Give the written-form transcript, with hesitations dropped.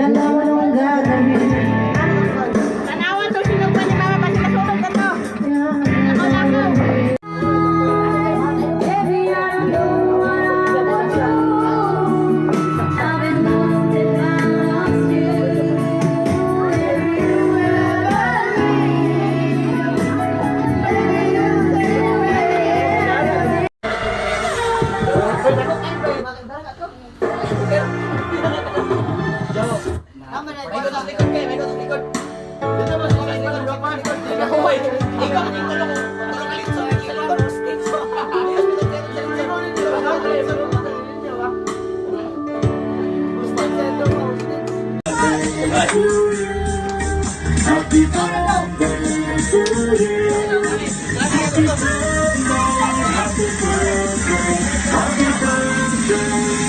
alam anong gagawin. Tanawan to sinugban ni Mama basta masulog ka to. Ako lang ko. Baby, I don't know what I would do. I've been lost if I lost you. If you ever leave, baby, you Happy birthday to you. Happy birthday, happy birthday, happy birthday.